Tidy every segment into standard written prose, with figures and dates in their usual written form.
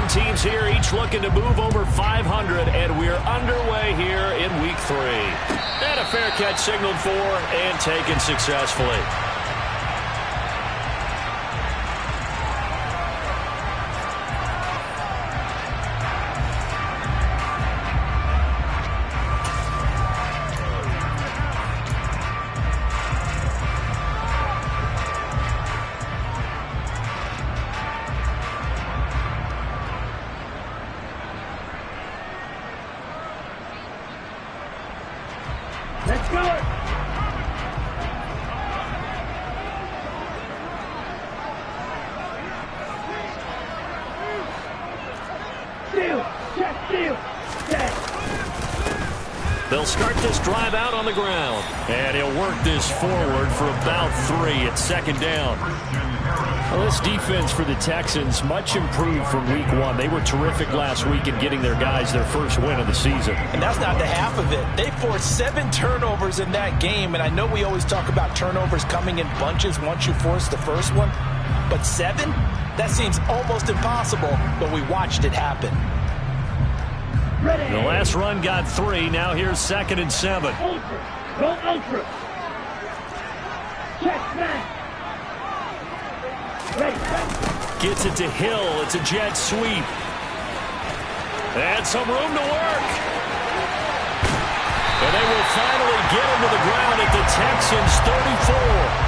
teams here, each looking to move over 500, and we're underway here in Week 3. And a fair catch signaled for and taken successfully. Let's go! Steal! Check, steal! Check! They'll start this drive out on the ground. And he'll work this forward for about 3. It's second down. Well, this defense for the Texans, much improved from Week 1. They were terrific last week in getting their guys their first win of the season. And that's not the half of it. They forced 7 turnovers in that game, and I know we always talk about turnovers coming in bunches once you force the first one, but 7? That seems almost impossible, but we watched it happen. Ready. The last run got 3. Now here's 2nd and 7. Ultra! Go ultra! Check, man! Gets it to Hill. It's a jet sweep. And some room to work. And they will finally get him to the ground at the Texans' 34.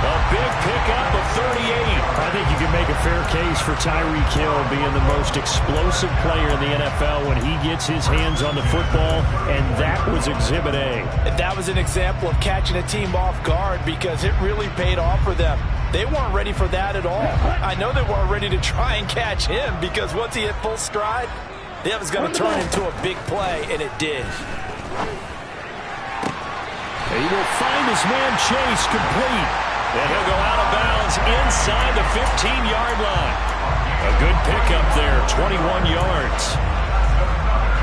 A big pickup of 38. I think you can make a fair case for Tyreek Hill being the most explosive player in the NFL when he gets his hands on the football, and that was Exhibit A. And that was an example of catching a team off guard because it really paid off for them. They weren't ready for that at all. I know they weren't ready to try and catch him because once he hit full stride, that was going to turn into a big play, and it did. He will find his man Chase complete. And he'll go out of bounds inside the 15-yard line. A good pickup there, 21 yards.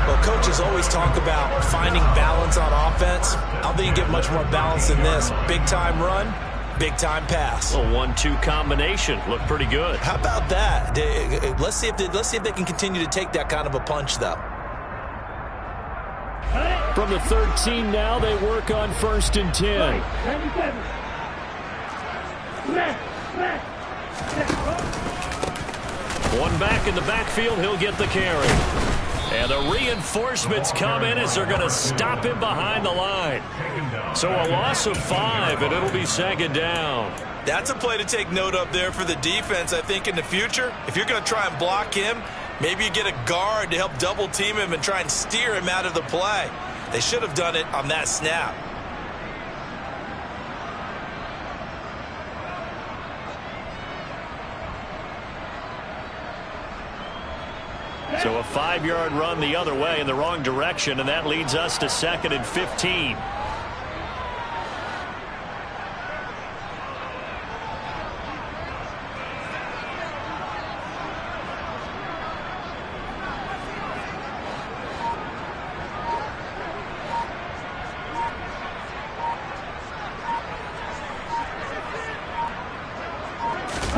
Well, coaches always talk about finding balance on offense. I don't think you get much more balance than this. Big-time run, big-time pass. A 1-2 combination. Looked pretty good. How about that? Let's see if they can continue to take that kind of a punch, though. From the 13 now, they work on 1st and 10. One back in the backfield, he'll get the carry. And the reinforcements come in as they're going to stop him behind the line. So a loss of 5, and it'll be 2nd down. That's a play to take note of there for the defense, I think, in the future. If you're going to try and block him, maybe you get a guard to help double-team him and try and steer him out of the play. They should have done it on that snap. So a 5-yard run the other way in the wrong direction, and that leads us to 2nd and 15.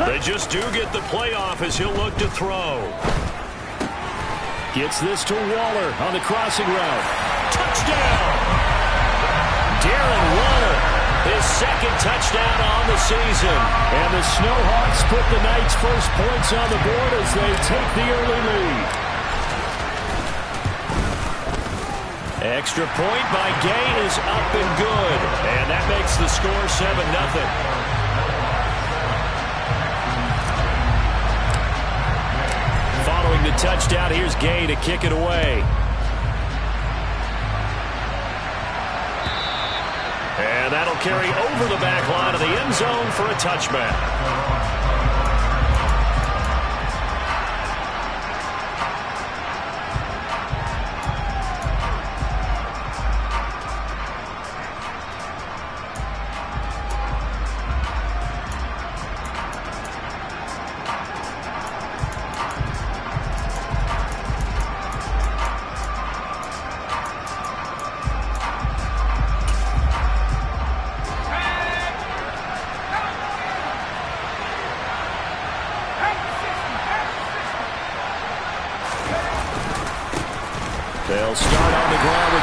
They just do get the playoff as he'll look to throw. Gets this to Waller on the crossing route. Touchdown! Darren Waller, his 2nd touchdown on the season. And the Snowhawks put the Knights' first points on the board as they take the early lead. Extra point by Gay is up and good. And that makes the score 7-0. Following the touchdown, here's Gay to kick it away. And that'll carry over the back line of the end zone for a touchback.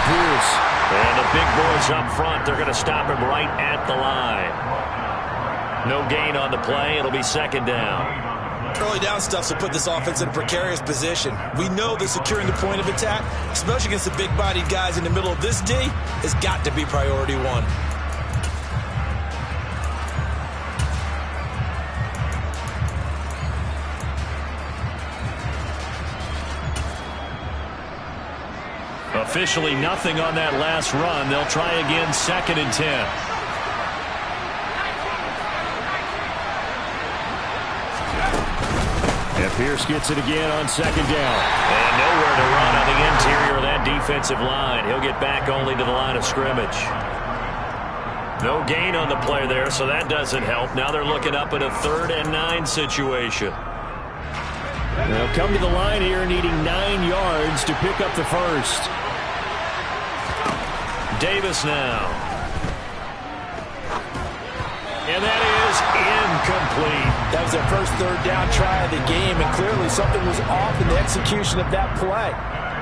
Pierce. And the big boys up front, they're going to stop him right at the line. No gain on the play. It'll be second down. Early down stuff to put this offense in a precarious position. We know that securing the point of attack, especially against the big-bodied guys in the middle of this D, has got to be priority one. Officially nothing on that last run. They'll try again, 2nd and 10. And Pierce gets it again on 2nd down. And nowhere to run on the interior of that defensive line. He'll get back only to the line of scrimmage. No gain on the play there, so that doesn't help. Now they're looking up at a 3rd and 9 situation. They'll come to the line here needing 9 yards to pick up the first. Davis now. And that is incomplete. That was their first 3rd down try of the game, and clearly something was off in the execution of that play.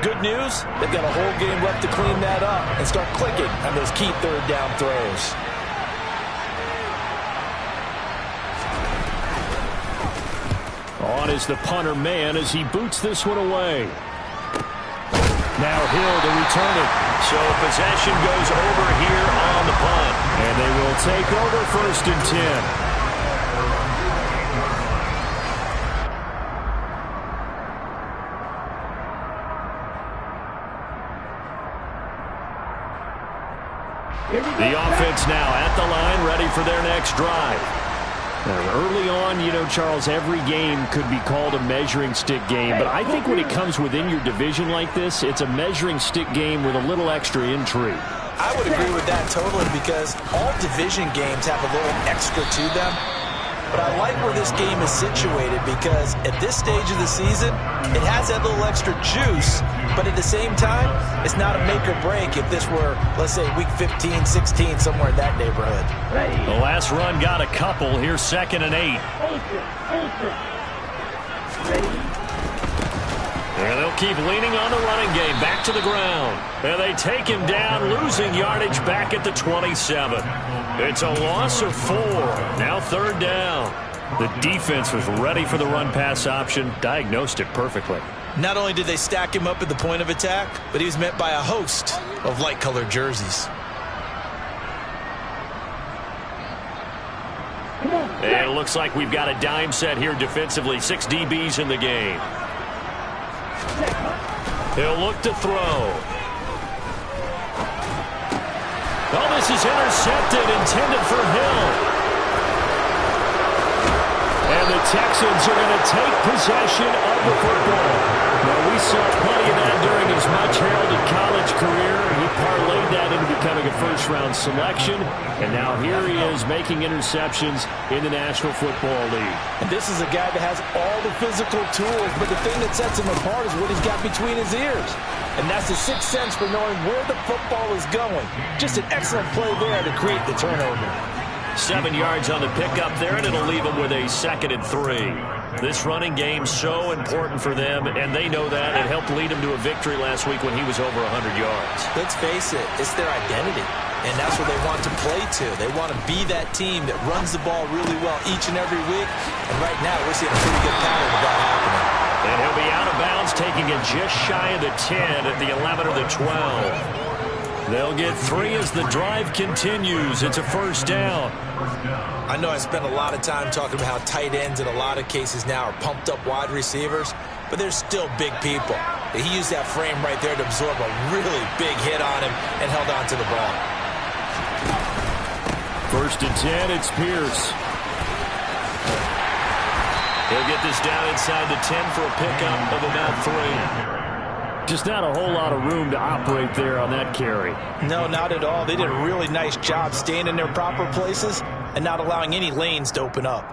Good news, they've got a whole game left to clean that up and start clicking on those key 3rd down throws. On is the punter man as he boots this one away. Now Hill to return it. So possession goes over here on the punt. And they will take over 1st and 10. The offense now at the line, ready for their next drive. Early on, you know, Charles, every game could be called a measuring stick game. But I think when it comes within your division like this, it's a measuring stick game with a little extra intrigue. I would agree with that totally because all division games have a little extra to them. But I like where this game is situated because at this stage of the season, it has that little extra juice. But at the same time, it's not a make or break if this were, let's say, week 15, 16, somewhere in that neighborhood. The last run got a couple. Here's 2nd and 8. And they'll keep leaning on the running game. Back to the ground. And they take him down, losing yardage back at the 27. It's a loss of 4. Now 3rd down. The defense was ready for the run-pass option. Diagnosed it perfectly. Not only did they stack him up at the point of attack, but he was met by a host of light-colored jerseys. And it looks like we've got a dime set here defensively. 6 DBs in the game. He'll look to throw. Oh, this is intercepted, intended for Hill. And the Texans are going to take possession of the football. Now, we saw plenty of that during his much-heralded college career. He parlayed that into becoming a first-round selection. And now here he is making interceptions in the National Football League. And this is a guy that has all the physical tools, but the thing that sets him apart is what he's got between his ears. And that's the sixth sense for knowing where the football is going. Just an excellent play there to create the turnover. 7 yards on the pickup there, and it'll leave them with a 2nd and 3. This running game so important for them, and they know that. It helped lead them to a victory last week when he was over 100 yards. Let's face it, it's their identity, and that's what they want to play to. They want to be that team that runs the ball really well each and every week, and right now we're seeing a pretty good pattern of that happening. And he'll be out of bounds, taking it just shy of the 10 at the 11 or the 12. They'll get 3 as the drive continues. It's a first down. I know I spent a lot of time talking about how tight ends in a lot of cases now are pumped up wide receivers, but they're still big people. He used that frame right there to absorb a really big hit on him and held on to the ball. 1st and 10, it's Pierce. He'll get this down inside the 10 for a pickup of about 3. Just not a whole lot of room to operate there on that carry. No, not at all. They did a really nice job staying in their proper places and not allowing any lanes to open up.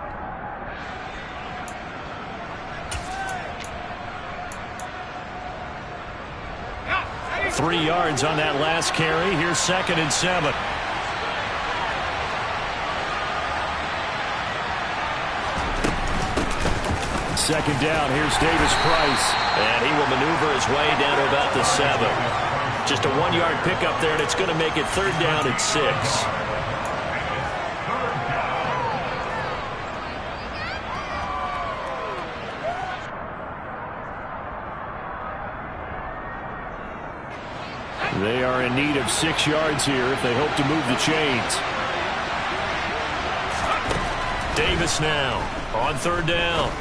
Three yards on that last carry. Here's 2nd and 7. Second down, here's Davis Price. And he will maneuver his way down to about the 7. Just a 1-yard pickup there, and it's going to make it 3rd down and 6. They are in need of 6 yards here if they hope to move the chains. Davis now on 3rd down.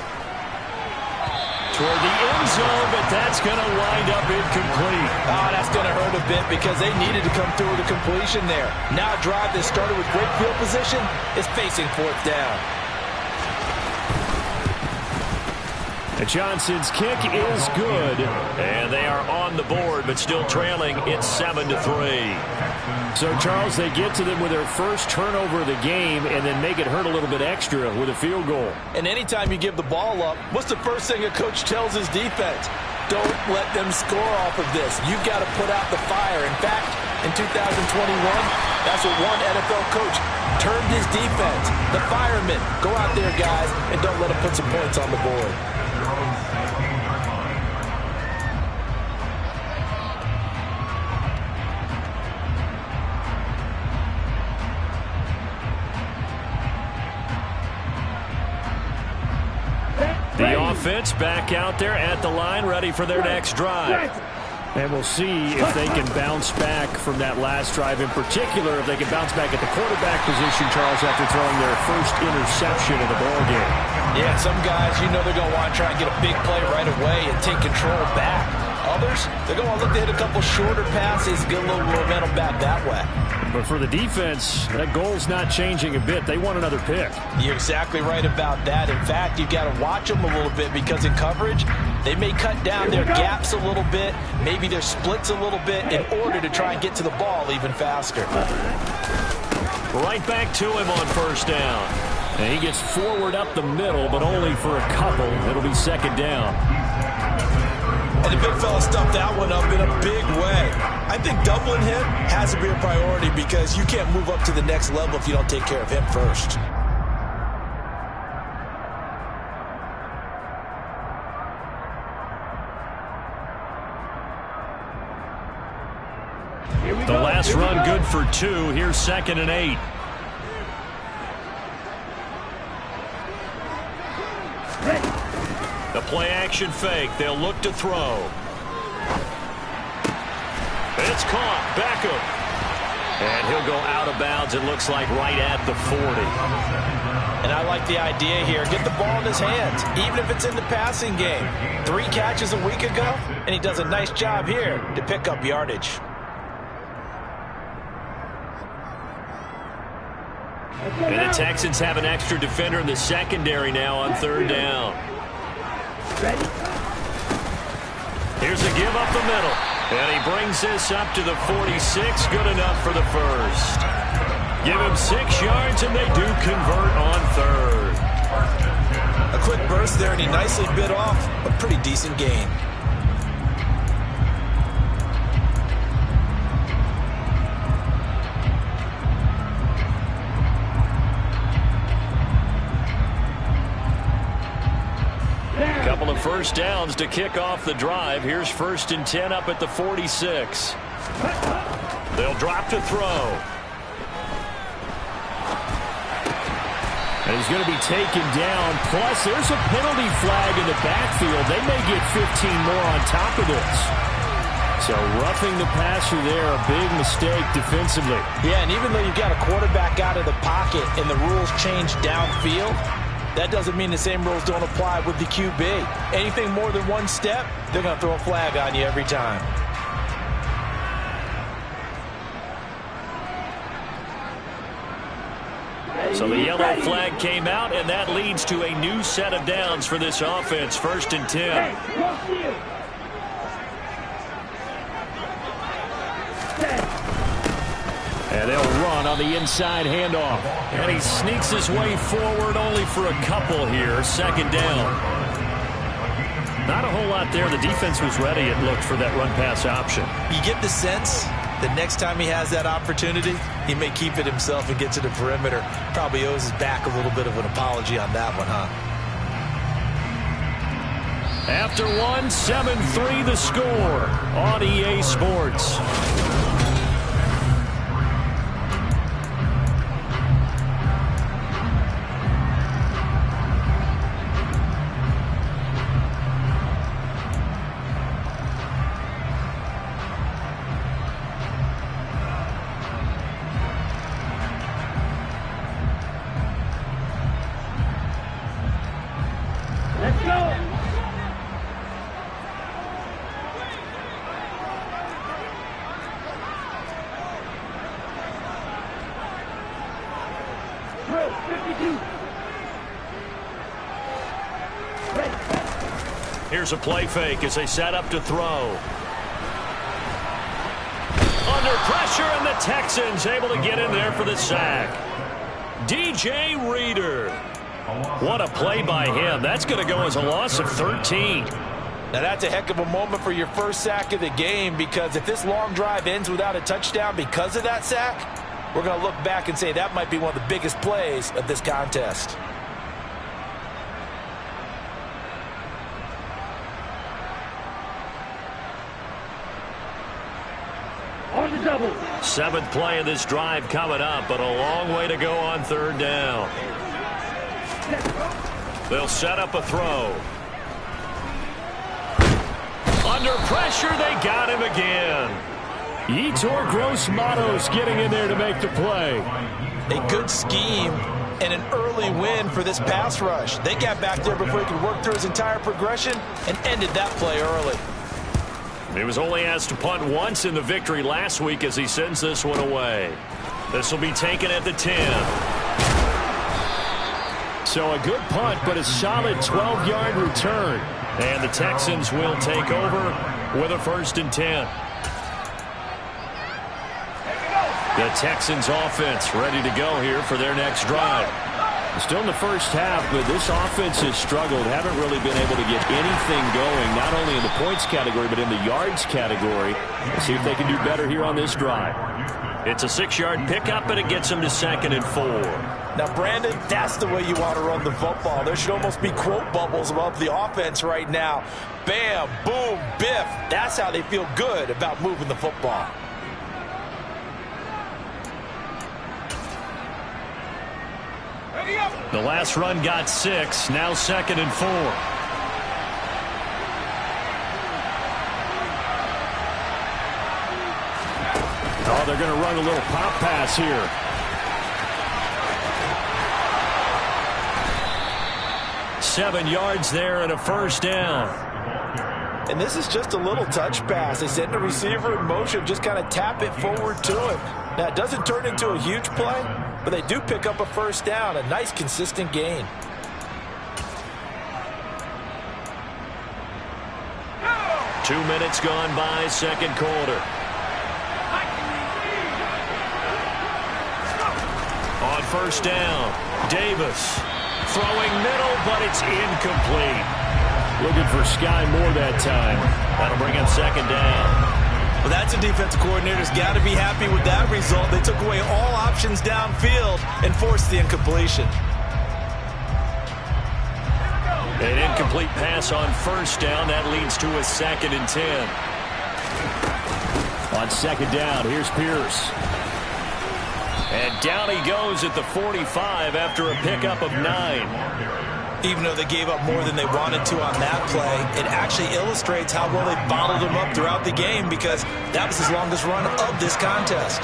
Toward the end zone, but that's going to wind up incomplete. Oh, that's going to hurt a bit because they needed to come through with a completion there. Now a drive that started with great field position is facing 4th down. And Johnson's kick is good. And they are on the board, but still trailing. It's 7-3. So, Charles, they get to them with their first turnover of the game and then make it hurt a little bit extra with a field goal. And anytime you give the ball up, what's the first thing a coach tells his defense? Don't let them score off of this. You've got to put out the fire. In fact, in 2021, that's what one NFL coach termed his defense. The firemen. Go out there, guys, and don't let them put some points on the board. The offense back out there at the line, ready for their next drive. And we'll see if they can bounce back from that last drive. In particular, if they can bounce back at the quarterback position, Charles, after throwing their first interception of the ballgame. Yeah, some guys, you know they're going to want to try and get a big play right away and take control back. Others, they're going to look to hit a couple shorter passes, get a little momentum back that way. But for the defense, that goal's not changing a bit. They want another pick. You're exactly right about that. In fact, you've got to watch them a little bit because in coverage, they may cut down their gaps a little bit, maybe their splits a little bit in order to try and get to the ball even faster. Right back to him on 1st down. And he gets forward up the middle, but only for a couple. It'll be 2nd down. And the big fella stuffed that one up in a big way. I think doubling him has to be a priority because you can't move up to the next level if you don't take care of him first. The last run good for 2. Here's 2nd and 8. The play-action fake. They'll look to throw. It's caught. Beckham. And he'll go out of bounds, it looks like, right at the 40. And I like the idea here. Get the ball in his hands, even if it's in the passing game. 3 catches a week ago, and he does a nice job here to pick up yardage. And the Texans have an extra defender in the secondary now on 3rd down. Here's a give up the middle. And he brings this up to the 46. Good enough for the first. Give him 6 yards, and they do convert on 3rd. A quick burst there, and he nicely bit off a pretty decent gain. Couple of first downs to kick off the drive. Here's 1st and 10 up at the 46. They'll drop to throw. And he's going to be taken down. Plus, there's a penalty flag in the backfield. They may get 15 more on top of this. So roughing the passer there, a big mistake defensively. Yeah, and even though you've got a quarterback out of the pocket and the rules change downfield, that doesn't mean the same rules don't apply with the QB. Anything more than one step, they're going to throw a flag on you every time. So the yellow flag came out, and that leads to a new set of downs for this offense. 1st and 10. And they'll run on the inside handoff. And he sneaks his way forward only for a couple here. 2nd down. Not a whole lot there. The defense was ready, it looked, for that run-pass option. You get the sense that next time he has that opportunity, he may keep it himself and get to the perimeter. Probably owes his back a little bit of an apology on that one, huh? After one, 7-3 the score on EA Sports. Let's go. Drill 52. Ready. Here's a play fake as they set up to throw. Under pressure, and the Texans able to get in there for the sack. DJ Reader. What a play by him. That's going to go as a loss of 13. Now, that's a heck of a moment for your first sack of the game, because if this long drive ends without a touchdown because of that sack, we're going to look back and say that might be one of the biggest plays of this contest. On the double. 7th play of this drive coming up, but a long way to go on 3rd down. They'll set up a throw. Under pressure, they got him again. Yetur Gross-Matos getting in there to make the play. A good scheme and an early win for this pass rush. They got back there before he could work through his entire progression and ended that play early. He was only asked to punt once in the victory last week as he sends this one away. This will be taken at the 10. So a good punt, but a solid 12-yard return. And the Texans will take over with a 1st and 10. The Texans offense ready to go here for their next drive. Still in the first half, but this offense has struggled. Haven't really been able to get anything going, not only in the points category, but in the yards category. Let's see if they can do better here on this drive. It's a 6-yard pickup, and it gets them to 2nd and 4. Now, Brandon, that's the way you want to run the football. There should almost be quote bubbles above the offense right now. Bam, boom, biff. That's how they feel good about moving the football. The last run got 6, now 2nd and 4. Oh, they're going to run a little pop pass here. Seven yards there and a 1st down. And this is just a little touch pass. They send the receiver in motion, just kind of tap it forward to him. Now, it doesn't turn into a huge play, but they do pick up a 1st down, a nice, consistent gain. Two minutes gone by, 2nd quarter. On 1st down, Davis throwing middle, but it's incomplete. Looking for Sky Moore that time. That'll bring him 2nd down. Well, that's a defensive coordinator's got to be happy with that result. They took away all options downfield and forced the incompletion. An incomplete pass on 1st down. That leads to a 2nd and 10. On 2nd down, here's Pierce. And down he goes at the 45 after a pickup of 9. Even though they gave up more than they wanted to on that play, it actually illustrates how well they bottled him up throughout the game, because that was his longest run of this contest.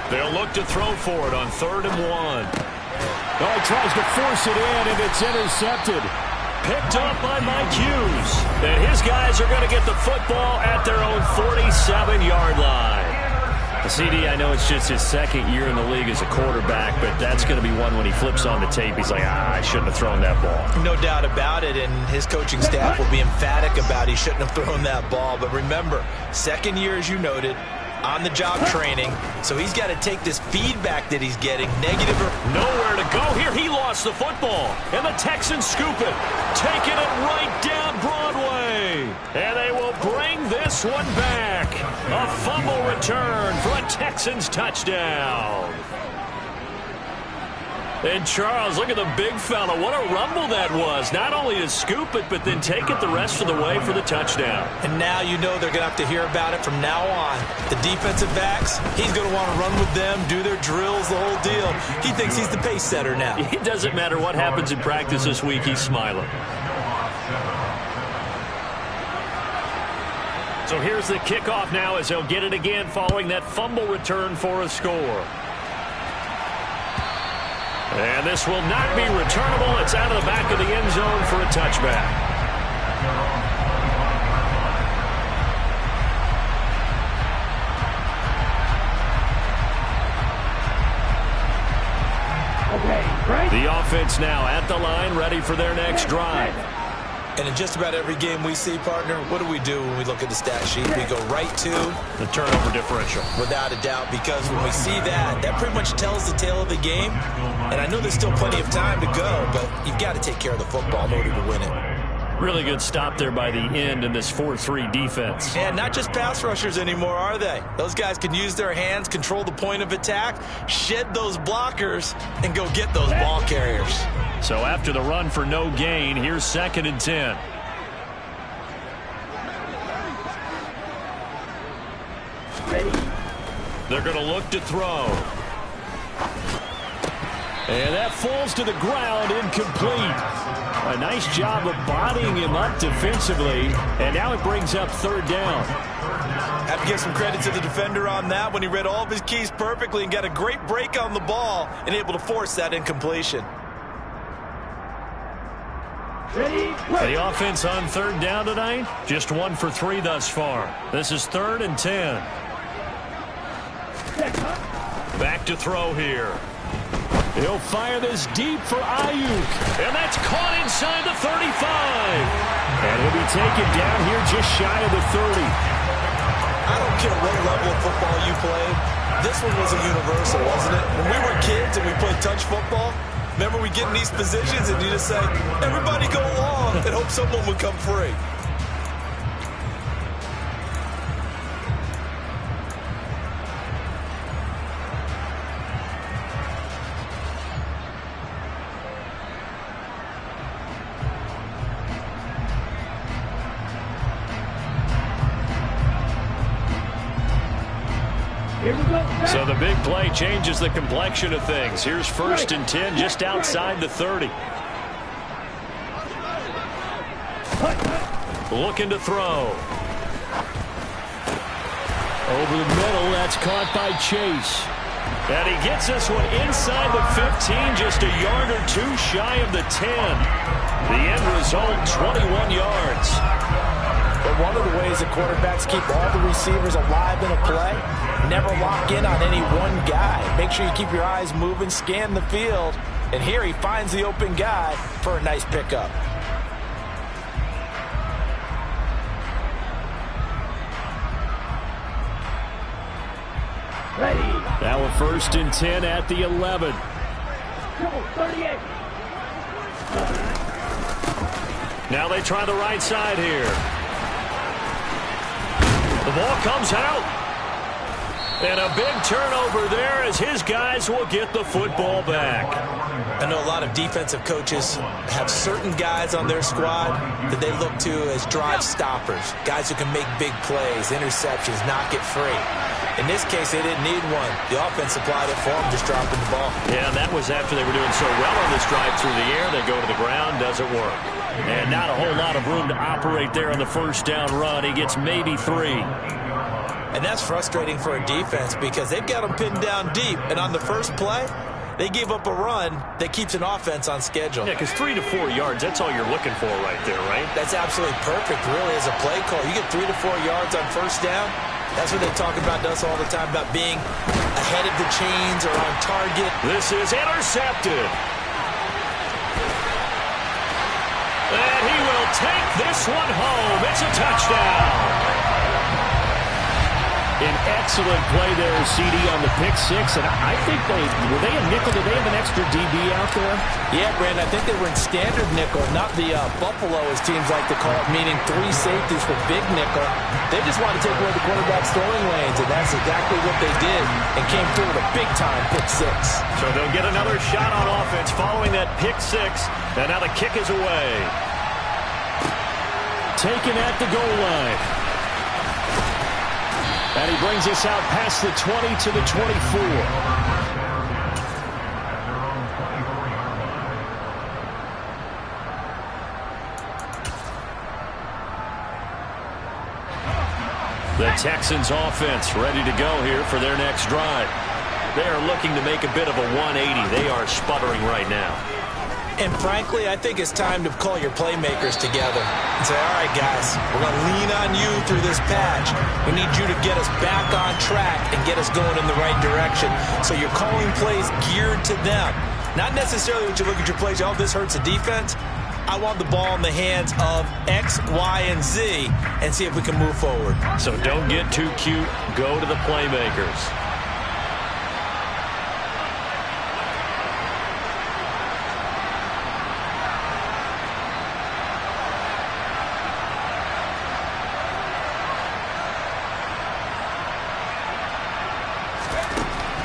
They'll look to throw for it on 3rd and 1. Oh, he tries to force it in, and it's intercepted. Picked up by Mike Hughes. And his guys are going to get the football at their own 47-yard line. CD, I know it's just his 2nd year in the league as a quarterback, but that's going to be one when he flips on the tape. He's like, I shouldn't have thrown that ball. No doubt about it, and his coaching staff will be emphatic about he shouldn't have thrown that ball. But remember, 2nd year, as you noted, on-the-job training, so he's got to take this feedback that he's getting, negative or nowhere to go here. He lost the football, and the Texans scoop it, taking it right down Broadway, and they will bring this one back. back. A fumble return for a Texans touchdown. And Charles, look at the big fella. What a rumble that was. Not only to scoop it, but then take it the rest of the way for the touchdown. And now you know they're going to have to hear about it from now on. The defensive backs, he's going to want to run with them, do their drills, the whole deal. He thinks he's the pace setter now. It doesn't matter what happens in practice this week. He's smiling. So here's the kickoff now as he'll get it again following that fumble return for a score. And this will not be returnable. It's out of the back of the end zone for a touchback. Okay, right. The offense now at the line, ready for their next drive. And in just about every game we see, partner, what do we do when we look at the stat sheet? We go right to the turnover differential. Without a doubt, because when we see that, that pretty much tells the tale of the game. And I know there's still plenty of time to go, but you've got to take care of the football in order to win it. Really good stop there by the end in this 4-3 defense. And not just pass rushers anymore, are they? Those guys can use their hands, control the point of attack, shed those blockers, and go get those ball carriers. So after the run for no gain, here's 2nd and 10. They're going to look to throw. And that falls to the ground, incomplete. A nice job of bodying him up defensively, and now it brings up 3rd down. Have to give some credit to the defender on that when he read all of his keys perfectly and got a great break on the ball and able to force that incompletion. Ready, the offense on 3rd down tonight, just 1 for 3 thus far. This is 3rd and 10. Back to throw here. He'll fire this deep for Ayuk. And that's caught inside the 35. And he'll be taken down here just shy of the 30. I don't care what level of football you played. This one was a universal, wasn't it? When we were kids and we played touch football, remember we get in these positions and you just say, everybody go long and hope someone would come free. So the big play changes the complexion of things. Here's 1st and 10 just outside the 30. Looking to throw. Over the middle, that's caught by Chase. And he gets this one inside the 15, just a yard or 2 shy of the 10. The end result, 21 yards. But one of the ways that quarterbacks keep all the receivers alive in a play, never lock in on any one guy. Make sure you keep your eyes moving, scan the field. And here he finds the open guy for a nice pickup. ready. Now a 1st and 10 at the 11. 38. Now they try the right side here. The ball comes out. And a big turnover there as his guys will get the football back. I know a lot of defensive coaches have certain guys on their squad that they look to as drive stoppers, guys who can make big plays, interceptions, knock it free. In this case, they didn't need one. The offense supplied it for them, just dropping the ball. Yeah, and that was after they were doing so well on this drive through the air. They go to the ground, doesn't work. And not a whole lot of room to operate there on the 1st down run. He gets maybe 3. And that's frustrating for a defense because they've got them pinned down deep. And on the first play, they gave up a run that keeps an offense on schedule. Yeah, because 3 to 4 yards, that's all you're looking for right there, right? That's absolutely perfect, really, as a play call. You get 3 to 4 yards on 1st down. That's what they talk about to us all the time, about being ahead of the chains or on target. This is intercepted. And he will take this one home. It's a touchdown. An excellent play there, CD, on the pick six. And I think were they a nickel? Did they have an extra DB out there? Yeah, Brandon, I think they were in standard nickel, not the Buffalo, as teams like to call it, meaning 3 safeties for big nickel. They just wanted to take away the quarterback's throwing lanes, and that's exactly what they did, and came through with a big-time pick six. So they'll get another shot on offense following that pick six, and now the kick is away. Taken at the goal line. And he brings us out past the 20 to the 24. The Texans offense ready to go here for their next drive. They are looking to make a bit of a 180. They are sputtering right now. And frankly, I think it's time to call your playmakers together and say, all right, guys, we're going to lean on you through this patch. We need you to get us back on track and get us going in the right direction. So you're calling plays geared to them. Not necessarily when you look at your plays, oh, this hurts the defense. I want the ball in the hands of X, Y, and Z and see if we can move forward. So don't get too cute. Go to the playmakers.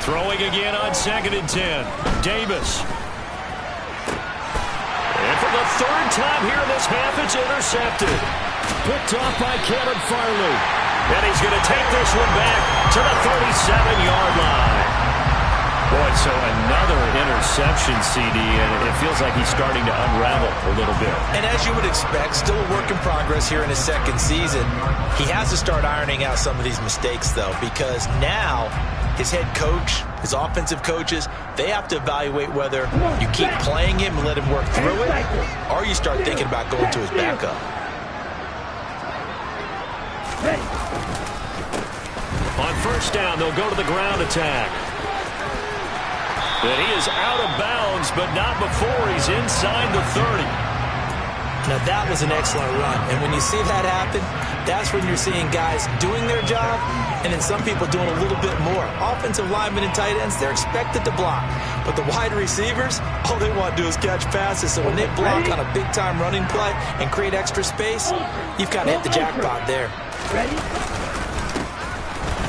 Throwing again on 2nd and 10. Davis. And for the 3rd time here in this half, it's intercepted. Picked off by Caleb Farley. And he's going to take this one back to the 37-yard line. Boy, so another interception, CD, and it feels like he's starting to unravel a little bit. And as you would expect, still a work in progress here in his 2nd season. He has to start ironing out some of these mistakes, though, because now his head coach, his offensive coaches, they have to evaluate whether you keep playing him and let him work through it, or you start thinking about going to his backup. On 1st down, they'll go to the ground attack. But he is out of bounds, but not before he's inside the 30. Now, that was an excellent run. And when you see that happen, that's when you're seeing guys doing their job and then some people doing a little bit more. Offensive linemen and tight ends, they're expected to block. But the wide receivers, all they want to do is catch passes. So when they block on a big-time running play and create extra space, you've kind of hit the jackpot there. Ready?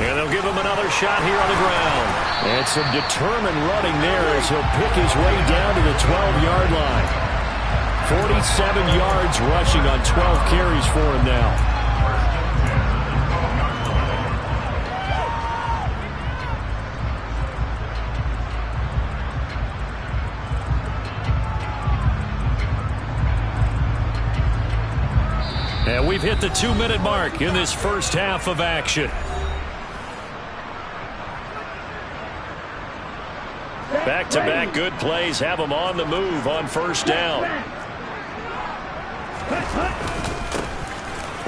And they'll give him another shot here on the ground. And some determined running there as he'll pick his way down to the 12-yard line. 47 yards rushing on 12 carries for him now. And we've hit the 2-minute mark in this first half of action. Back-to-back good plays have him on the move on 1st down.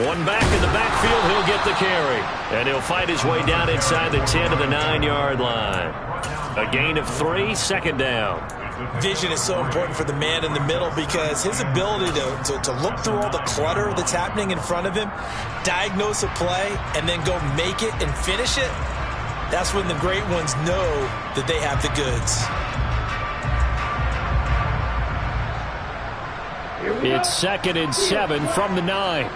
One back in the backfield, he'll get the carry. And he'll fight his way down inside the 10 to the 9-yard line. A gain of 3, 2nd down. Vision is so important for the man in the middle because his ability to look through all the clutter that's happening in front of him, diagnose a play, and then go make it and finish it, that's when the great ones know that they have the goods. It's 2nd and 7 from the 9.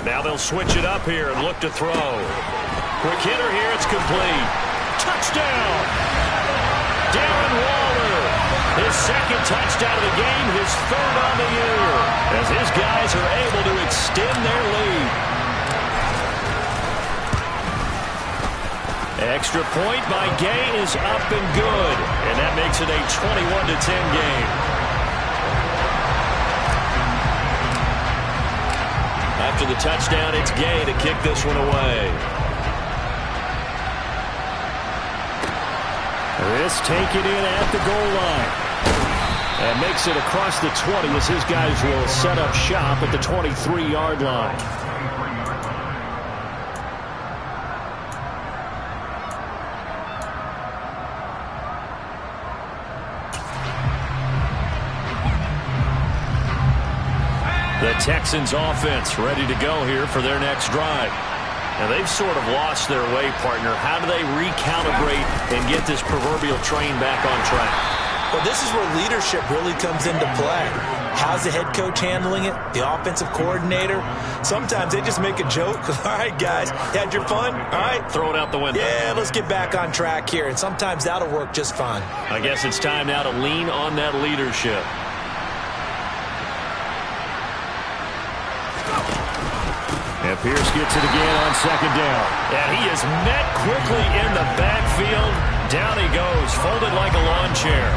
Now they'll switch it up here and look to throw. Quick hitter here, it's complete. Touchdown! Darren Waller, his 2nd touchdown of the game, his 3rd on the year, as his guys are able to extend their lead. Extra point by Gay is up and good, and that makes it a 21-10 game. After the touchdown, it's Gay to kick this one away. This taken in at the goal line. And makes it across the 20 as his guys will set up shop at the 23-yard line. The Texans offense ready to go here for their next drive. Now they've sort of lost their way, partner. How do they recalibrate and get this proverbial train back on track? Well, this is where leadership really comes into play. How's the head coach handling it? The offensive coordinator? Sometimes they just make a joke. All right, guys, had your fun? All right. Throw it out the window. Yeah, let's get back on track here. And sometimes that'll work just fine. I guess it's time now to lean on that leadership. And Pierce gets it again on second down. And he is met quickly in the backfield. Down he goes, folded like a lawn chair.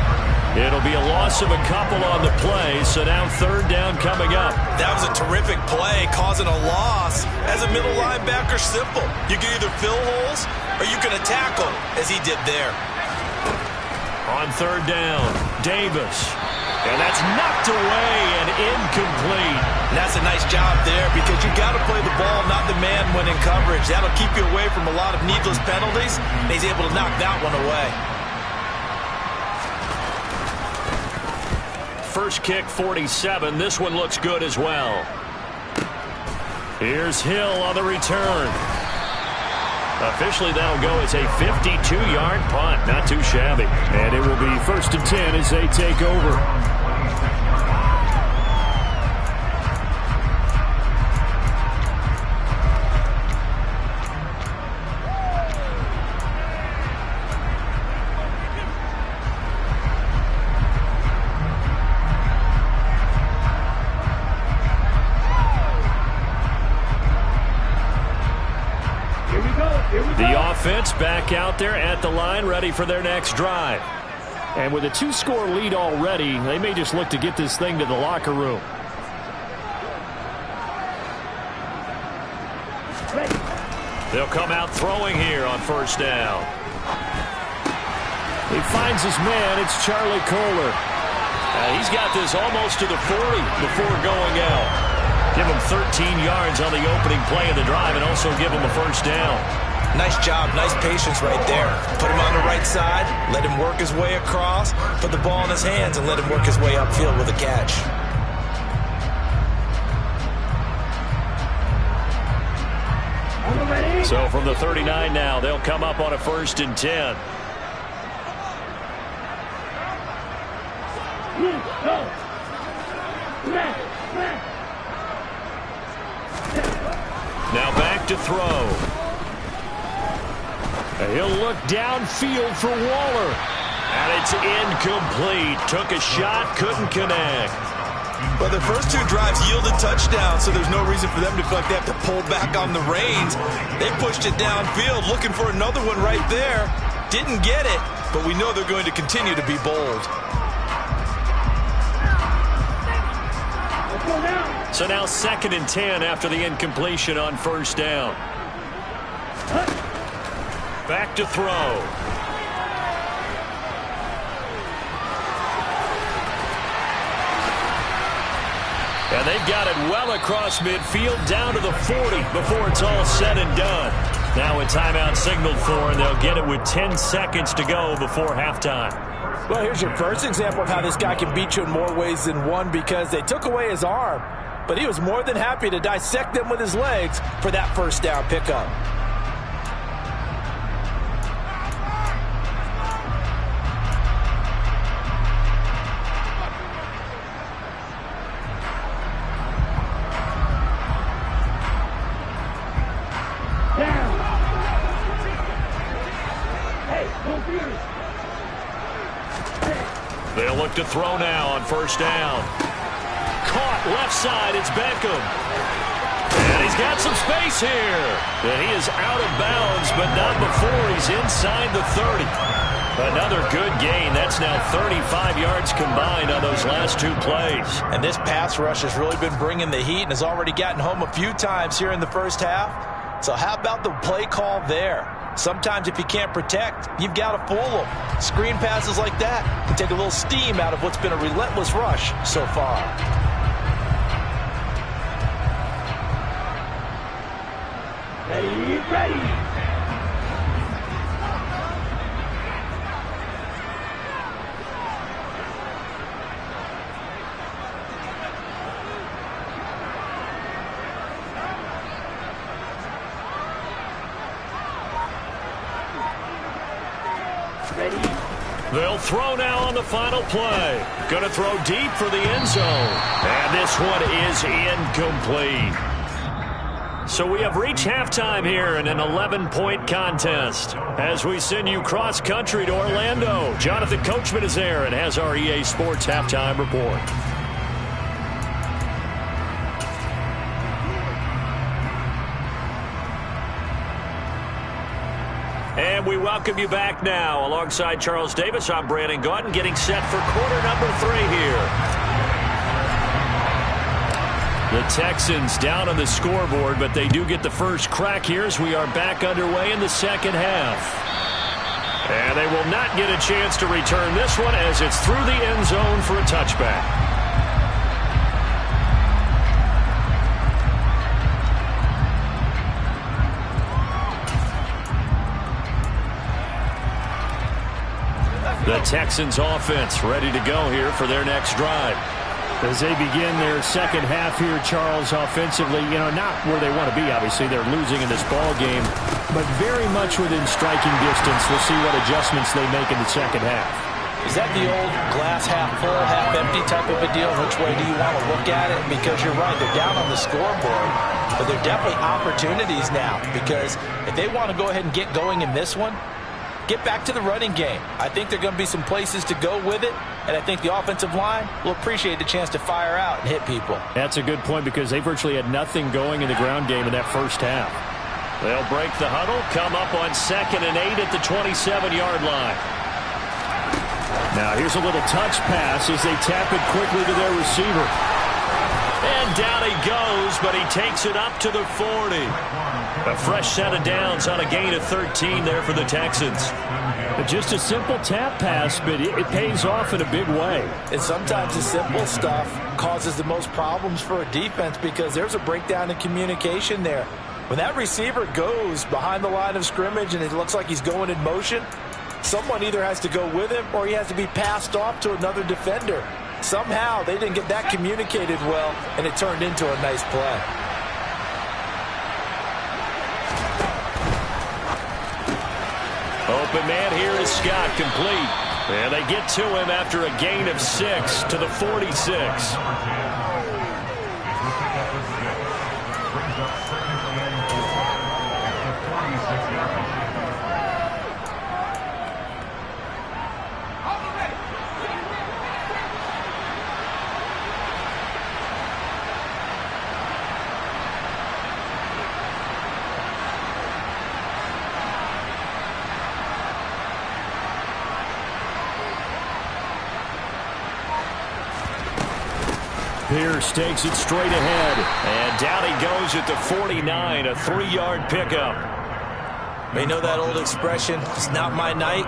It'll be a loss of a couple on the play, so now third down coming up. That was a terrific play, causing a loss. As a middle linebacker, simple. You can either fill holes or you can attack them, as he did there. On third down, Davis. And that's knocked away and incomplete. And that's a nice job there because you got to play the ball, not the man when in coverage. That'll keep you away from a lot of needless penalties, and he's able to knock that one away. First kick, 47. This one looks good as well. Here's Hill on the return. Officially, that'll go as a 52-yard punt. Not too shabby. And it will be 1st and 10 as they take over. The offense back out there at the line, ready for their next drive. And with a 2-score lead already, they may just look to get this thing to the locker room. They'll come out throwing here on first down. He finds his man. It's Charlie Kohler. He's got this almost to the 40 before going out. Give him 13 yards on the opening play of the drive and also give him a first down. Nice job, nice patience right there. Put him on the right side, let him work his way across, put the ball in his hands, and let him work his way upfield with a catch. So from the 39 now, they'll come up on a 1st and 10. Now back to throw. He'll look downfield for Waller. And it's incomplete. Took a shot, couldn't connect. Well, the first 2 drives yielded touchdowns, so there's no reason for them to feel like they have to pull back on the reins. They pushed it downfield, looking for another one right there. Didn't get it, but we know they're going to continue to be bold. So now 2nd and 10 after the incompletion on first down. Back to throw. And they've got it well across midfield down to the 40 before it's all said and done. Now a timeout signaled for, and they'll get it with 10 seconds to go before halftime. Well, here's your first example of how this guy can beat you in more ways than one because they took away his arm. But he was more than happy to dissect them with his legs for that first down pickup. They'll look to throw now on first down. Caught left side, it's Beckham. And he's got some space here. And he is out of bounds, but not before he's inside the 30. Another good gain. That's now 35 yards combined on those last 2 plays. And this pass rush has really been bringing the heat and has already gotten home a few times here in the first half. So how about the play call there? Sometimes if you can't protect, you've got to fool them. Screen passes like that can take a little steam out of what's been a relentless rush so far. Ready. They'll throw now on the final play. Going to throw deep for the end zone. And this one is incomplete. So we have reached halftime here in an 11-point contest. As we send you cross-country to Orlando, Jonathan Coachman is there and has our EA Sports halftime report. And we welcome you back now. Alongside Charles Davis, I'm Brandon Gaudin, getting set for quarter number 3 here. The Texans down on the scoreboard, but they do get the first crack here as we are back underway in the second half. And they will not get a chance to return this one as it's through the end zone for a touchback. The Texans offense ready to go here for their next drive. As they begin their second half here, Charles, offensively, not where they want to be, obviously. They're losing in this ball game, but very much within striking distance. We'll see what adjustments they make in the second half. Is that the old glass half full, half empty type of a deal? Which way do you want to look at it? Because you're right, they're down on the scoreboard, but they're definitely opportunities now, because if they want to go ahead and get going in this one, get back to the running game. I think there are going to be some places to go with it, and I think the offensive line will appreciate the chance to fire out and hit people. That's a good point because they virtually had nothing going in the ground game in that first half. They'll break the huddle, come up on 2nd and 8 at the 27-yard line. Now here's a little touch pass as they tap it quickly to their receiver. And down he goes, but he takes it up to the 40. A fresh set of downs on a gain of 13 there for the Texans. Just a simple tap pass, but it pays off in a big way. And sometimes the simple stuff causes the most problems for a defense because there's a breakdown in communication there. When that receiver goes behind the line of scrimmage and it looks like he's going in motion, someone either has to go with him or he has to be passed off to another defender. Somehow they didn't get that communicated well, and it turned into a nice play. Open man here is Scott, complete. And they get to him after a gain of 6 to the 46. Pierce takes it straight ahead. And down he goes at the 49, a 3-yard pickup. You know that old expression, it's not my night?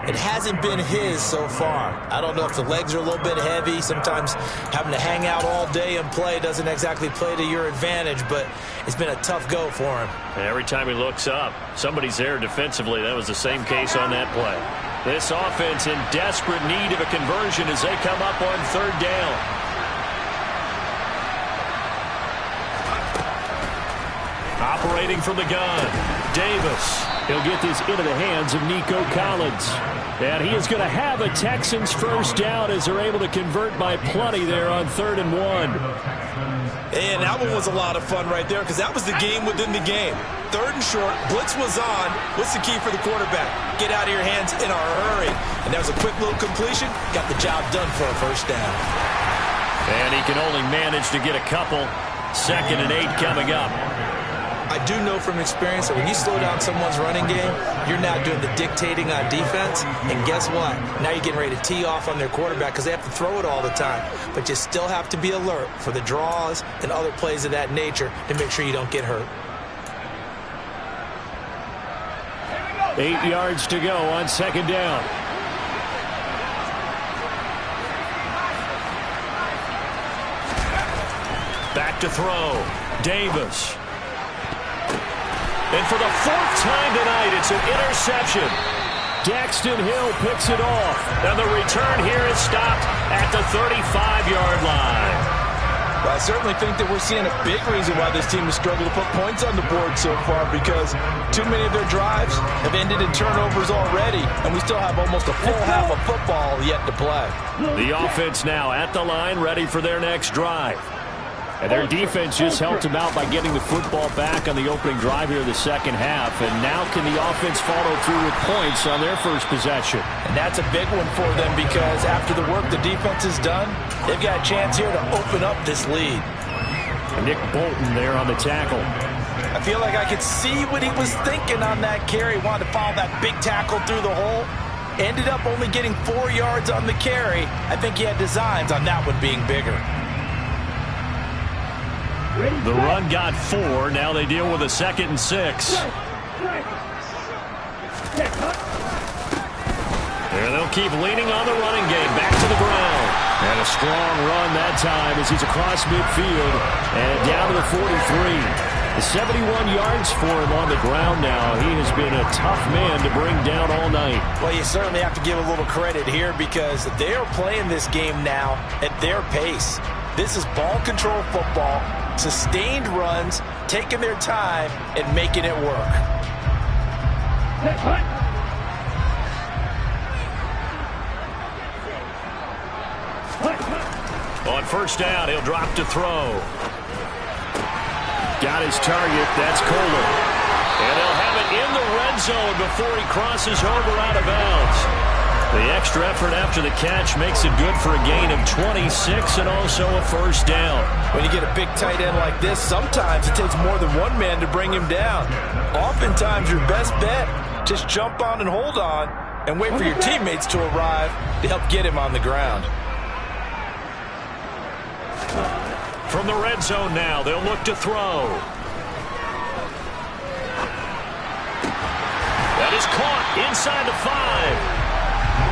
It hasn't been his so far. I don't know if the legs are a little bit heavy. Sometimes having to hang out all day and play doesn't exactly play to your advantage, but it's been a tough go for him. And every time he looks up, somebody's there defensively. That was the same case on that play. This offense in desperate need of a conversion as they come up on 3rd down. Operating from the gun, Davis. He'll get this into the hands of Nico Collins. And he is going to have a Texans first down as they're able to convert by plenty there on 3rd and 1. And that one was a lot of fun right there because that was the game within the game. 3rd and short, blitz was on. What's the key for the quarterback? Get out of your hands in a hurry. And that was a quick little completion. Got the job done for a first down. And he can only manage to get a couple. 2nd and 8 coming up. I do know from experience that when you slow down someone's running game, you're now doing the dictating on defense. And guess what? Now you're getting ready to tee off on their quarterback because they have to throw it all the time. But you still have to be alert for the draws and other plays of that nature to make sure you don't get hurt. 8 yards to go on 2nd down. Back to throw. Davis. And for the 4th time tonight, it's an interception. Daxton Hill picks it off. And the return here is stopped at the 35-yard line. Well, I certainly think that we're seeing a big reason why this team has struggled to put points on the board so far, because too many of their drives have ended in turnovers already, and we still have almost a full half of football yet to play. The offense now at the line, ready for their next drive. And their defense just helped them out by getting the football back on the opening drive here in the second half. And now can the offense follow through with points on their first possession? And that's a big one for them, because after the work the defense has done, they've got a chance here to open up this lead. And Nick Bolton there on the tackle. I feel like I could see what he was thinking on that carry. Wanted to follow that big tackle through the hole. Ended up only getting 4 yards on the carry. I think he had designs on that one being bigger. The run got 4. Now they deal with a 2nd and 6. There they'll keep leaning on the running game. Back to the ground. And a strong run that time as he's across midfield and down to the 43. The 71 yards for him on the ground now. He has been a tough man to bring down all night. Well, you certainly have to give a little credit here, because they are playing this game now at their pace. This is ball control football, sustained runs, taking their time and making it work. On first down, he'll drop to throw. Got his target. That's Kohler. And he'll have it in the red zone before he crosses over out of bounds. The extra effort after the catch makes it good for a gain of 26 and also a first down. When you get a big tight end like this, sometimes it takes more than one man to bring him down. Oftentimes your best bet, just jump on and hold on and wait for your teammates to arrive to help get him on the ground. From the red zone now, they'll look to throw. That is caught inside the 5.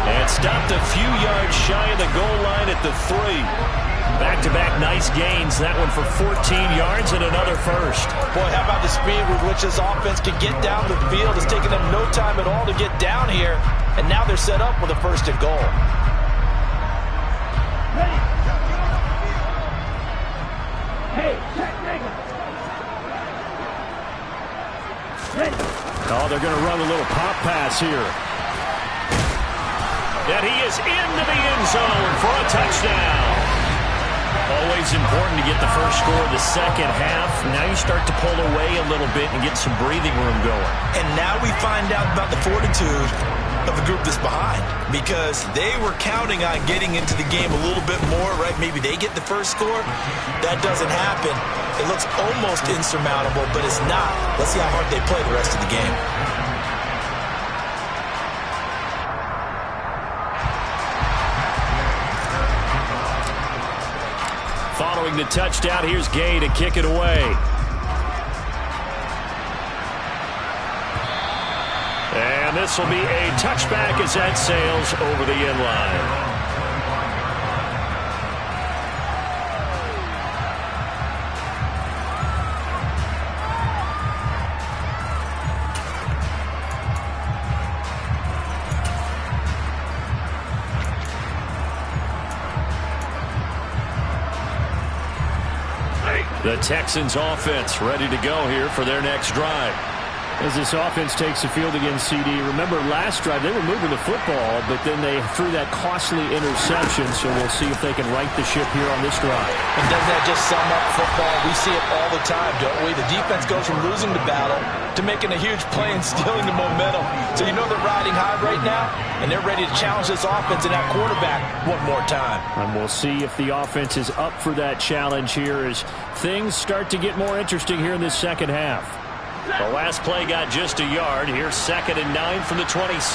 And stopped a few yards shy of the goal line at the 3. Back-to-back nice gains. That one for 14 yards and another first. Boy, how about the speed with which this offense can get down the field? It's taken them no time at all to get down here. And now they're set up with a first and goal. Ready. Hey, check, ready. Oh, they're going to run a little pop pass here. And he is into the end zone for a touchdown. Always important to get the first score of the second half. Now you start to pull away a little bit and get some breathing room going. And now we find out about the fortitude of the group that's behind, because they were counting on getting into the game a little bit more, right? Maybe they get the first score. That doesn't happen. It looks almost insurmountable, but it's not. Let's see how hard they play the rest of the game. Following the touchdown, here's Gay to kick it away. And this will be a touchback as that sails over the end line. The Texans offense ready to go here for their next drive. As this offense takes the field against CD, remember last drive they were moving the football, but then they threw that costly interception, so we'll see if they can right the ship here on this drive. And doesn't that just sum up football? We see it all the time, don't we? The defense goes from losing the battle to making a huge play and stealing the momentum. So you know they're riding high right now, and they're ready to challenge this offense and that quarterback one more time. And we'll see if the offense is up for that challenge here as things start to get more interesting here in this second half. The last play got just a yard. Here's 2nd and 9 from the 26.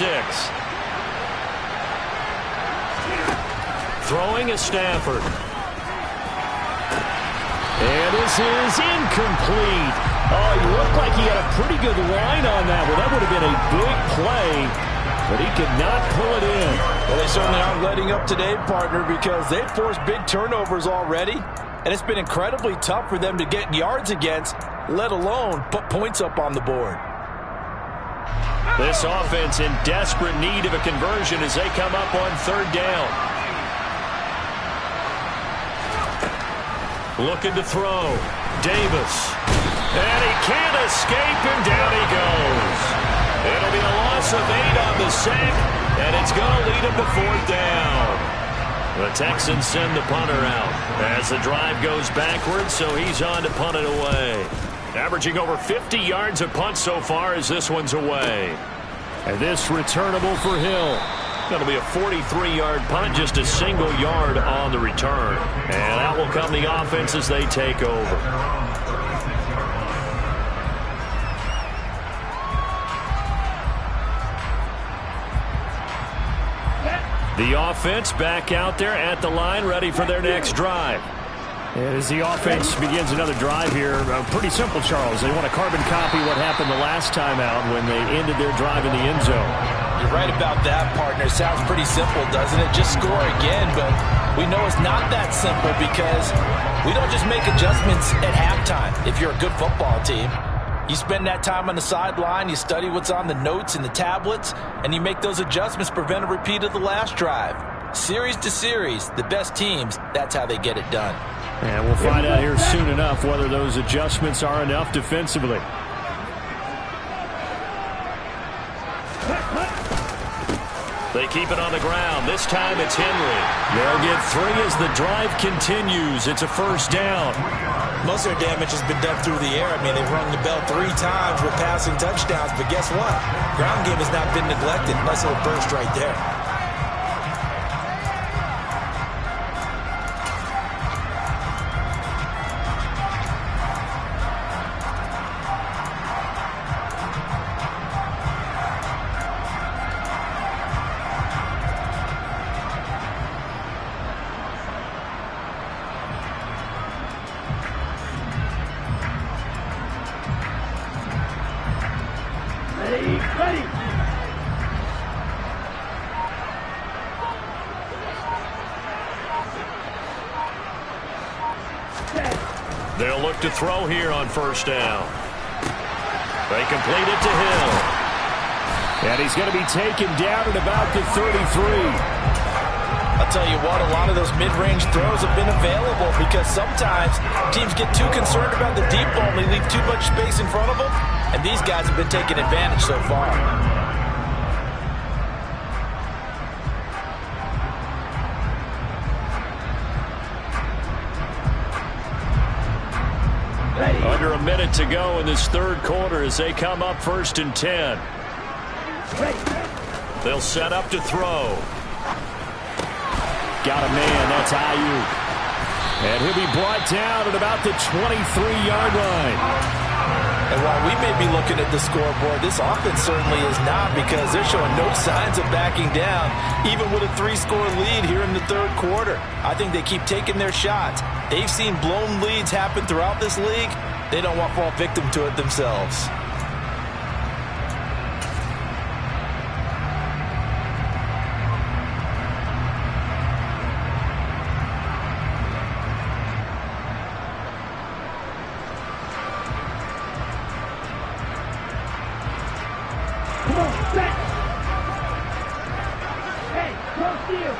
Throwing is Stafford. And this is incomplete. Oh, he looked like he had a pretty good line on that one. That would have been a big play, but he could not pull it in. Well, they certainly aren't letting up today, partner, because they've forced big turnovers already, and it's been incredibly tough for them to get yards against, let alone put points up on the board. This offense in desperate need of a conversion as they come up on 3rd down. Looking to throw. Davis. And he can't escape, and down he goes. It'll be a loss of 8 on the sack, and it's going to lead him to 4th down. The Texans send the punter out as the drive goes backwards, so he's on to punt it away. Averaging over 50 yards a punt so far as this one's away. And this returnable for Hill. Going to be a 43-yard punt, just a single yard on the return. And that will come the offense as they take over. The offense back out there at the line, ready for their next drive. And as the offense begins another drive here, pretty simple, Charles. They want to carbon copy what happened the last time out when they ended their drive in the end zone. You're right about that, partner. Sounds pretty simple, doesn't it? Just score again, but we know it's not that simple because we don't just make adjustments at halftime if you're a good football team. You spend that time on the sideline, you study what's on the notes and the tablets, and you make those adjustments, prevent a repeat of the last drive. Series to series, the best teams, that's how they get it done. And we'll find out here soon enough whether those adjustments are enough defensively. They keep it on the ground. This time it's Henry. They'll get 3 as the drive continues. It's a 1st down. Most of their damage has been done through the air. I mean, they've rung the bell 3 times with passing touchdowns, but guess what? Ground game has not been neglected. Nice little burst right there. They'll look to throw here on 1st down. They complete it to Hill. And he's going to be taken down at about the 33. I'll tell you what, a lot of those mid-range throws have been available because sometimes teams get too concerned about the deep ball and they leave too much space in front of them, and these guys have been taking advantage so far. Under a minute to go in this 3rd quarter as they come up 1st and 10. They'll set up to throw. Got a man, that's Ayuk. And he'll be brought down at about the 23-yard line. And while we may be looking at the scoreboard, this offense certainly is not because they're showing no signs of backing down, even with a 3-score lead here in the 3rd quarter. I think they keep taking their shots. They've seen blown leads happen throughout this league. They don't want to fall victim to it themselves. Come on, set. Hey, close to you.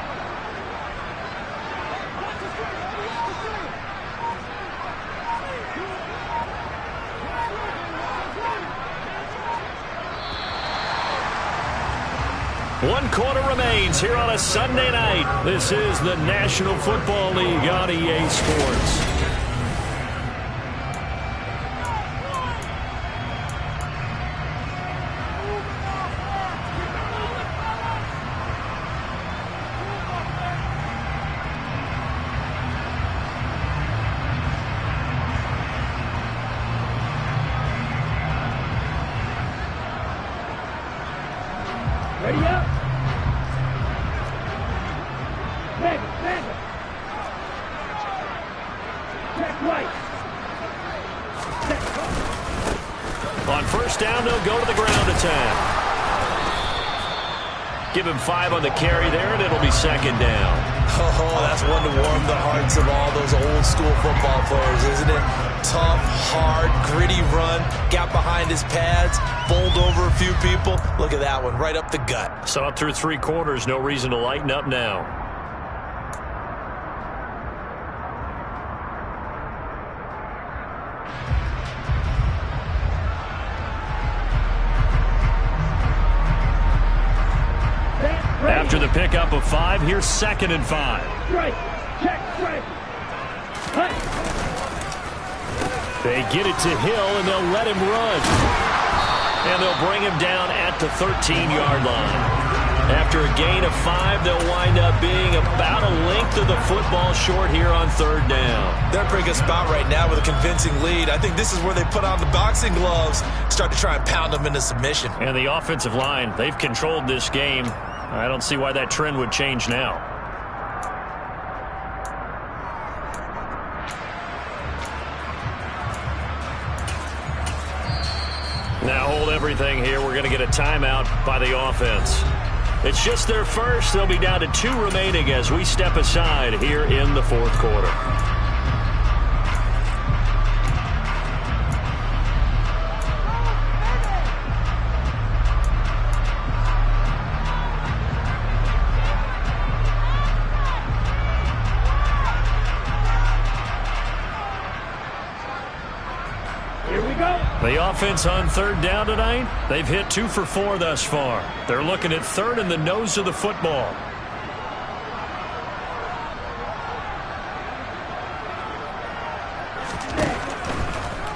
One quarter remains here on a Sunday night. This is the National Football League on EA Sports. Ready up. Bang, bang. Check right. On 1st down, they'll go to the ground attack. Give him 5 on the carry there, and it'll be 2nd down. Oh, that's one to warm the hearts of all those old-school football players, isn't it? Tough, hard, gritty run. Got behind his pads, bowled over a few people. Look at that one, right up the gut. So up through 3 quarters, no reason to lighten up now. After the pickup of 5, here's 2nd and 5. Strike. Check. Strike. Hut. They get it to Hill, and they'll let him run. And they'll bring him down at the 13-yard line. After a gain of 5, they'll wind up being about a length of the football short here on 3rd down. They're a pretty good spot right now with a convincing lead. I think this is where they put on the boxing gloves, start to try and pound them into submission. And the offensive line, they've controlled this game. I don't see why that trend would change now. Now hold everything here. We're going to get a timeout by the offense. It's just their first. They'll be down to 2 remaining as we step aside here in the 4th quarter. The offense on 3rd down tonight, they've hit 2 for 4 thus far. They're looking at 3rd and the nose of the football.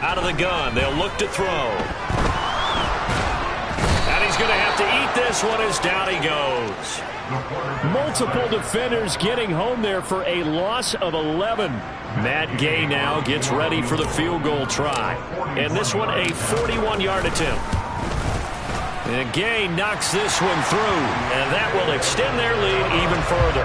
Out of the gun, they'll look to throw. And he's going to have to eat this one as down he goes. Multiple defenders getting home there for a loss of 11. Matt Gay now gets ready for the field goal try. And this one a 41-yard attempt. And Gay knocks this one through. And that will extend their lead even further.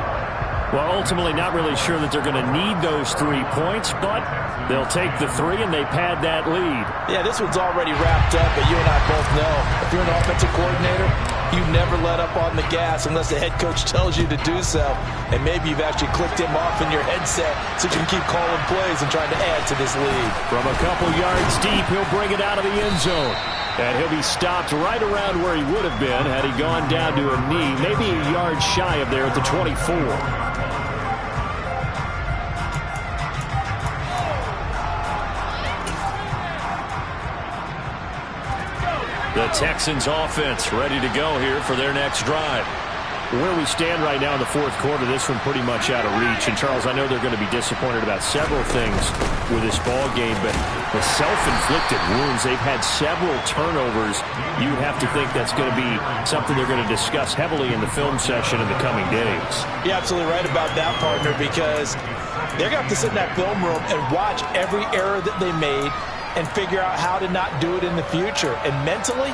Well, ultimately not really sure that they're going to need those 3 points, but they'll take the 3 and they pad that lead. Yeah, this one's already wrapped up, but you and I both know if you're an offensive coordinator, you never let up on the gas unless the head coach tells you to do so. And maybe you've actually clicked him off in your headset so you can keep calling plays and trying to add to this lead. From a couple yards deep, he'll bring it out of the end zone. And he'll be stopped right around where he would have been had he gone down to a knee, maybe a yard shy of there at the 24. The Texans offense ready to go here for their next drive. Where we stand right now in the 4th quarter, this one pretty much out of reach. And, Charles, I know they're going to be disappointed about several things with this ball game, but the self-inflicted wounds, they've had several turnovers. You have to think that's going to be something they're going to discuss heavily in the film session in the coming days. You're absolutely right about that, partner, because they're going to have to sit in that film room and watch every error that they made and figure out how to not do it in the future. And mentally,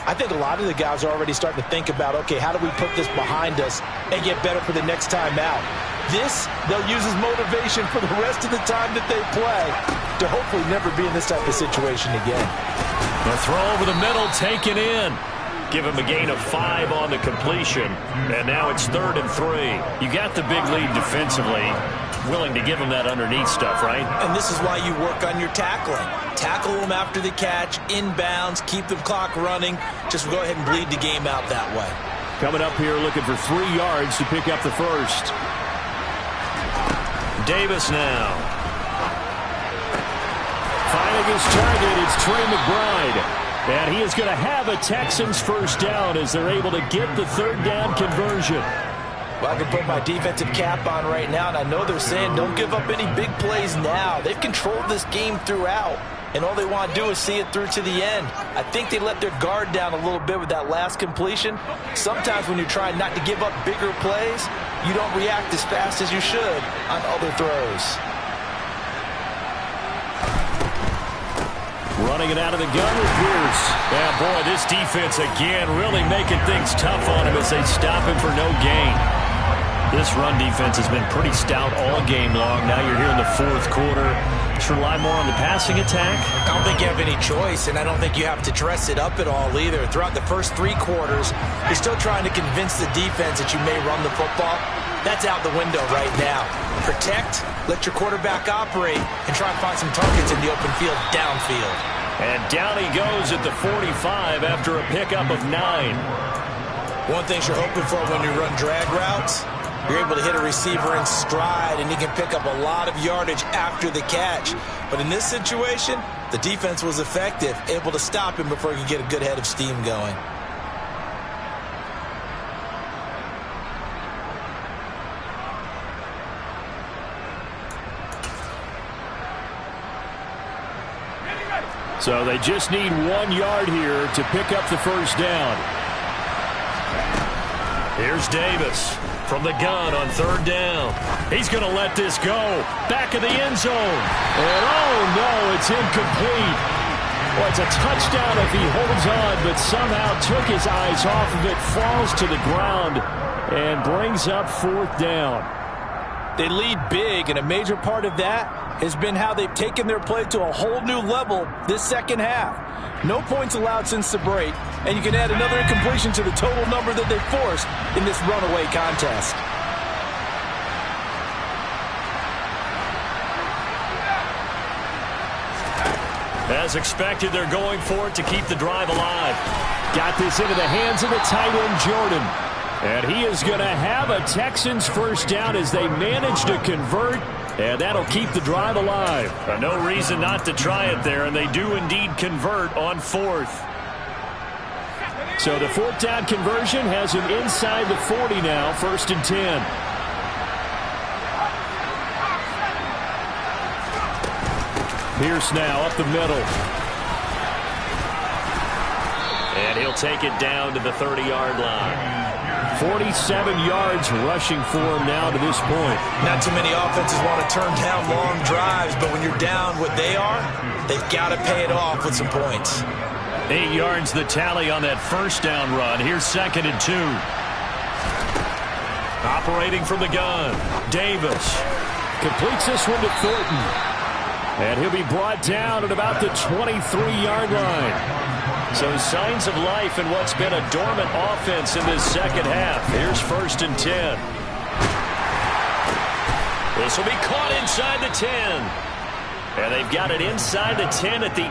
I think a lot of the guys are already starting to think about, okay, how do we put this behind us and get better for the next time out? This, they'll use as motivation for the rest of the time that they play to hopefully never be in this type of situation again. The throw over the middle taken in. Give him a gain of 5 on the completion. And now it's 3rd and 3. You got the big lead defensively. Willing to give him that underneath stuff, right? And this is why you work on your tackling. Tackle them after the catch, inbounds, keep the clock running. Just go ahead and bleed the game out that way. Coming up here looking for 3 yards to pick up the first. Davis now. Finding his target, it's Trey McBride. And he is going to have a Texans first down as they're able to get the 3rd down conversion. Well, I can put my defensive cap on right now, and I know they're saying don't give up any big plays now. They've controlled this game throughout, and all they want to do is see it through to the end. I think they let their guard down a little bit with that last completion. Sometimes when you're trying not to give up bigger plays, you don't react as fast as you should on other throws. Running it out of the gun with Pierce. Yeah, boy, this defense again really making things tough on him as they stop him for no gain. This run defense has been pretty stout all game long. Now you're here in the 4th quarter. Should rely more on the passing attack. I don't think you have any choice, and I don't think you have to dress it up at all either. Throughout the first 3 quarters, you're still trying to convince the defense that you may run the football. That's out the window right now. Protect, let your quarterback operate, and try and find some targets in the open field downfield. And down he goes at the 45 after a pickup of 9. One thing you're hoping for when you run drag routes, you're able to hit a receiver in stride, and he can pick up a lot of yardage after the catch. But in this situation, the defense was effective, able to stop him before he could get a good head of steam going. So they just need 1 yard here to pick up the first down. Here's Davis from the gun on 3rd down. He's going to let this go. Back of the end zone. And oh no, it's incomplete. Well, it's a touchdown if he holds on, but somehow took his eyes off of it, falls to the ground, and brings up 4th down. They lead big, and a major part of that has been how they've taken their play to a whole new level this second half. No points allowed since the break, and you can add another incompletion to the total number that they forced in this runaway contest. As expected, they're going for it to keep the drive alive. Got this into the hands of the tight end, Jordan. And he is going to have a Texans first down as they manage to convert, and that'll keep the drive alive. No reason not to try it there, and they do indeed convert on 4th. So the 4th down conversion has him inside the 40 now, 1st and 10. Pierce now up the middle. And he'll take it down to the 30-yard line. 47 yards rushing for him now to this point. Not too many offenses want to turn down long drives, but when you're down what they are, they've got to pay it off with some points. 8 yards the tally on that first down run. Here's 2nd and 2. Operating from the gun, Davis. Completes this one to Thornton. And he'll be brought down at about the 23-yard line. So signs of life in what's been a dormant offense in this second half. Here's 1st and 10. This will be caught inside the 10. And they've got it inside the 10 at the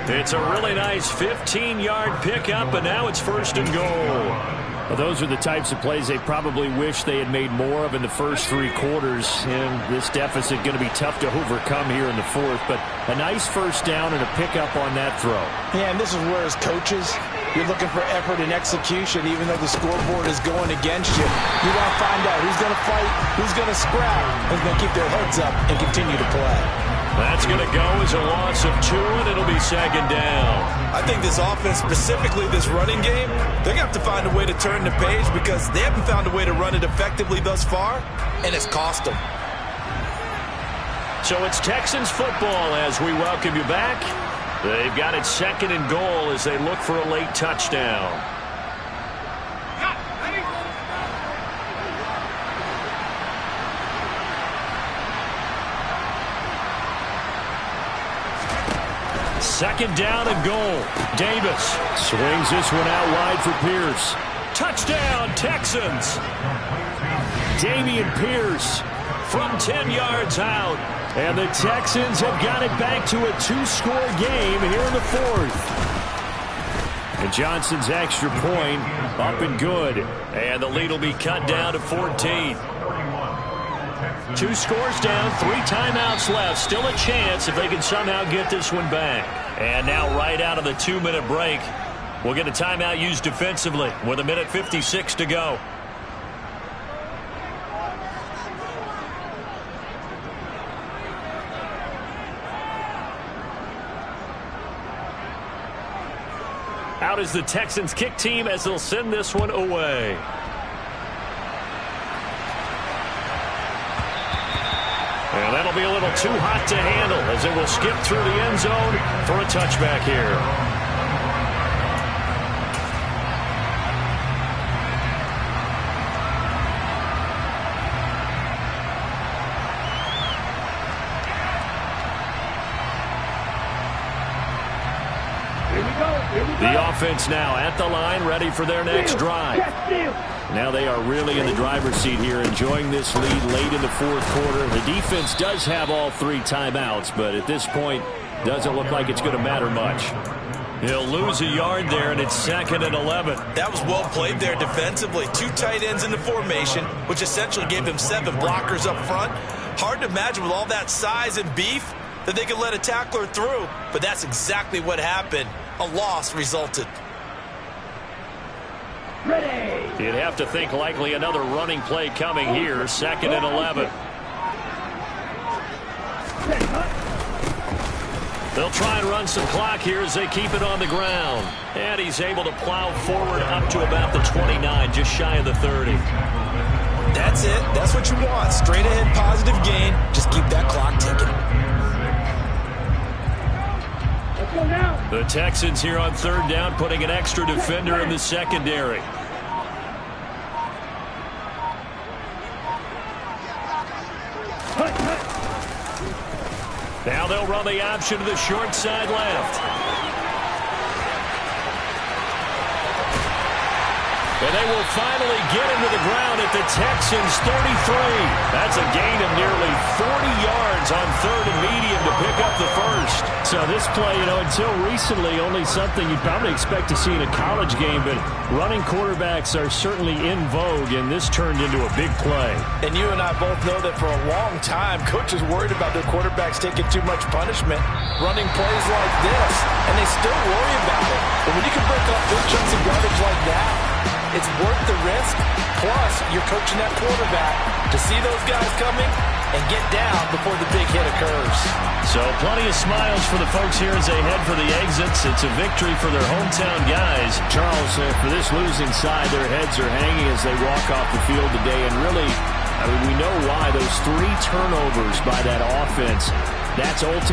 8. It's a really nice 15-yard pickup, and now it's 1st and goal. Well, those are the types of plays they probably wish they had made more of in the first 3 quarters. And this deficit going to be tough to overcome here in the 4th. But a nice first down and a pickup on that throw. Yeah, and this is where as coaches, you're looking for effort and execution, even though the scoreboard is going against you. You want to find out who's going to fight, who's going to scrap, who's going to keep their heads up and continue to play. That's going to go as a loss of 2, and it'll be 2nd down. I think this offense, specifically this running game, they're going to have to find a way to turn the page because they haven't found a way to run it effectively thus far, and it's cost them. So it's Texans football as we welcome you back. They've got it 2nd and goal as they look for a late touchdown. Second down and goal. Davis swings this one out wide for Pierce. Touchdown, Texans. Dameon Pierce from 10 yards out. And the Texans have got it back to a 2-score game here in the 4th. And Johnson's extra point up and good. And the lead will be cut down to 14. 2 scores down, 3 timeouts left. Still a chance if they can somehow get this one back. And now right out of the 2-minute break, we'll get a timeout used defensively with 1:56 to go. Out is the Texans kick team as they'll send this one away. And that'll be a little too hot to handle as it will skip through the end zone for a touchback here. The offense now at the line, ready for their next drive. Now they are really in the driver's seat here, enjoying this lead late in the 4th quarter. The defense does have all 3 timeouts, but at this point, doesn't look like it's going to matter much. He'll lose a yard there, and it's 2nd and 11. That was well played there defensively. 2 tight ends in the formation, which essentially gave them 7 blockers up front. Hard to imagine with all that size and beef that they could let a tackler through, but that's exactly what happened. A loss resulted. Ready. You'd have to think likely another running play coming here. 2nd and 11. They'll try and run some clock here as they keep it on the ground. And he's able to plow forward up to about the 29, just shy of the 30. That's it. That's what you want. Straight ahead positive gain. Just keep that clock ticking. Let's go now. The Texans here on 3rd down, putting an extra defender in the secondary. Now they'll run the option to the short side left. And they will finally get him to the ground at the Texans' 33. That's a gain of nearly 40 yards on 3rd and medium to pick up the first. So this play, until recently, only something you'd probably expect to see in a college game, but running quarterbacks are certainly in vogue, and this turned into a big play. And you and I both know that for a long time, coaches worried about their quarterbacks taking too much punishment, running plays like this, and they still worry about it. But when you can break up big chunks of yardage like that, it's worth the risk. Plus, you're coaching that quarterback to see those guys coming and get down before the big hit occurs. So plenty of smiles for the folks here as they head for the exits. It's a victory for their hometown guys. Charles, for this losing side, their heads are hanging as they walk off the field today. And really, we know why. Those 3 turnovers by that offense, that's ultimately